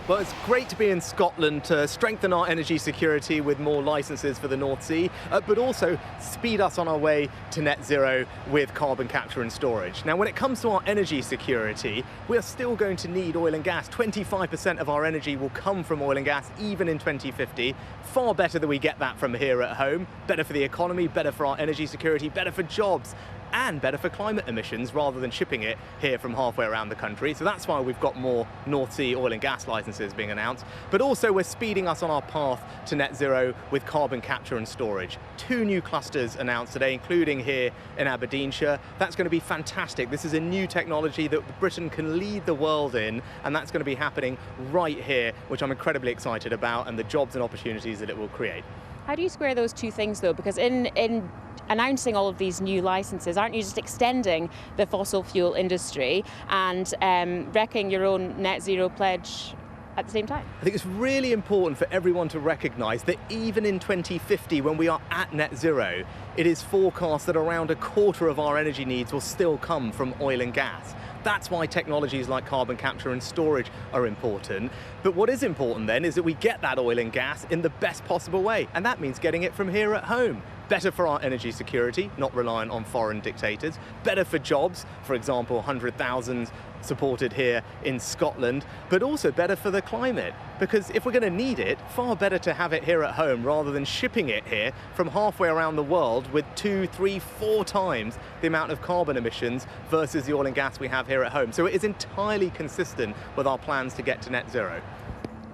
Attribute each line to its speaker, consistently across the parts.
Speaker 1: Well, it's great to be in Scotland to strengthen our energy security with more licences for the North Sea, but also speed us on our way to net zero with carbon capture and storage. Now, when it comes to our energy security, we are still going to need oil and gas. 25% of our energy will come from oil and gas, even in 2050. Far better that we get that from here at home. Better for the economy, better for our energy security, better for jobs, and better for climate emissions rather than shipping it here from halfway around the country. So that's why we've got more North Sea oil and gas licenses being announced. But also we're speeding us on our path to net zero with carbon capture and storage. 2 new clusters announced today, including here in Aberdeenshire. That's going to be fantastic. This is a new technology that Britain can lead the world in, and that's going to be happening right here, which I'm incredibly excited about, and the jobs and opportunities that it will create.
Speaker 2: How do you square those two things, though? Because in announcing all of these new licenses, aren't you just extending the fossil fuel industry and wrecking your own net zero pledge at the same time?
Speaker 1: I think it's really important for everyone to recognise that even in 2050, when we are at net zero, it is forecast that around a quarter of our energy needs will still come from oil and gas. That's why technologies like carbon capture and storage are important. But what is important then is that we get that oil and gas in the best possible way, and that means getting it from here at home. Better for our energy security, not reliant on foreign dictators. Better for jobs, for example, 100,000 supported here in Scotland, but also better for the climate. Because if we're going to need it, far better to have it here at home rather than shipping it here from halfway around the world with 2, 3, 4 times the amount of carbon emissions versus the oil and gas we have here at home. So it is entirely consistent with our plans to get to net zero.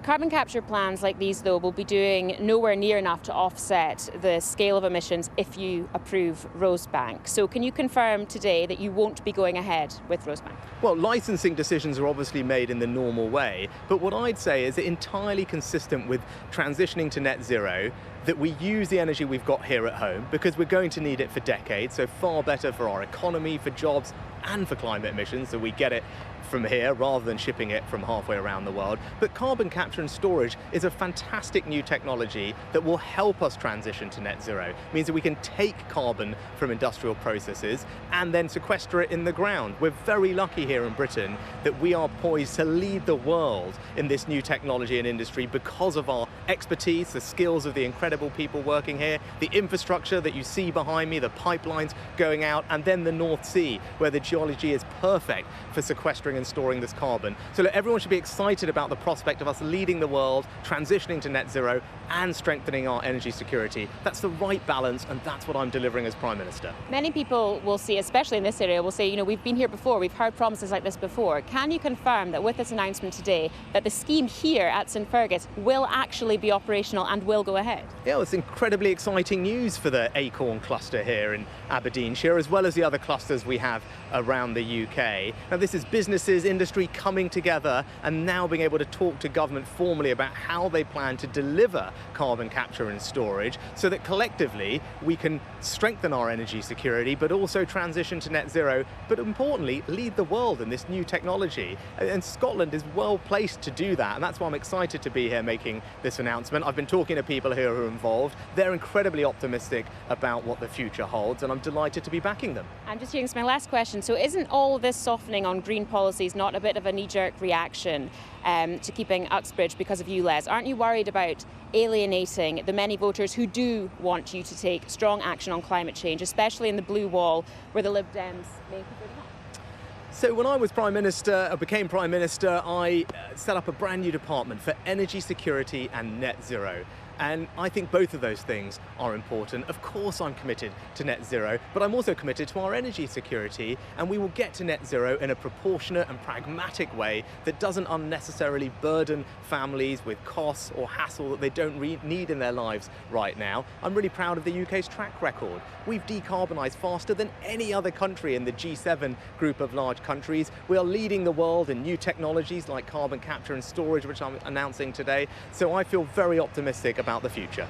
Speaker 2: Carbon capture plans like these, though, will be doing nowhere near enough to offset the scale of emissions if you approve Rosebank. So can you confirm today that you won't be going ahead with Rosebank?
Speaker 1: Well, licensing decisions are obviously made in the normal way, but what I'd say is entirely consistent with transitioning to net zero, that we use the energy we've got here at home because we're going to need it for decades, so far better for our economy, for jobs, and for climate emissions, so we get it from here rather than shipping it from halfway around the world. But carbon capture and storage is a fantastic new technology that will help us transition to net zero. It means that we can take carbon from industrial processes and then sequester it in the ground. We're very lucky here in Britain that we are poised to lead the world in this new technology and industry because of our expertise, the skills of the incredible people working here, the infrastructure that you see behind me, the pipelines going out, and then the North Sea, where the geology is perfect for sequestering and storing this carbon. So look, everyone should be excited about the prospect of us leading the world, transitioning to net zero, and strengthening our energy security. That's the right balance, and that's what I'm delivering as Prime Minister.
Speaker 2: Many people will see, especially in this area, will say, you know, we've been here before, we've heard promises like this before. Can you confirm that with this announcement today, that the scheme here at St Fergus will actually be operational and will go ahead?
Speaker 1: Yeah, well, it's incredibly exciting news for the Acorn cluster here in Aberdeenshire, as well as the other clusters we have around the UK. Now, this is businesses, industry coming together and now being able to talk to government formally about how they plan to deliver carbon capture and storage so that collectively we can strengthen our energy security but also transition to net zero, but importantly lead the world in this new technology. And Scotland is well placed to do that, and that's why I'm excited to be here making this announcement. I've been talking to people here who are involved. They're incredibly optimistic about what the future holds, and I'm delighted to be backing them.
Speaker 2: I'm just hearing my last question. So isn't all this softening on green policies not a bit of a knee-jerk reaction to keeping Uxbridge because of you, Les? Aren't you worried about alienating the many voters who do want you to take strong action on climate change, especially in the blue wall where the Lib Dems may prefer to not?
Speaker 1: So when I was became Prime Minister, I set up a brand new department for energy security and net zero. And I think both of those things are important. Of course I'm committed to net zero, but I'm also committed to our energy security, and we will get to net zero in a proportionate and pragmatic way that doesn't unnecessarily burden families with costs or hassle that they don't need in their lives right now. I'm really proud of the UK's track record. We've decarbonised faster than any other country in the G7 group of large countries. We are leading the world in new technologies like carbon capture and storage, which I'm announcing today. So I feel very optimistic about the future.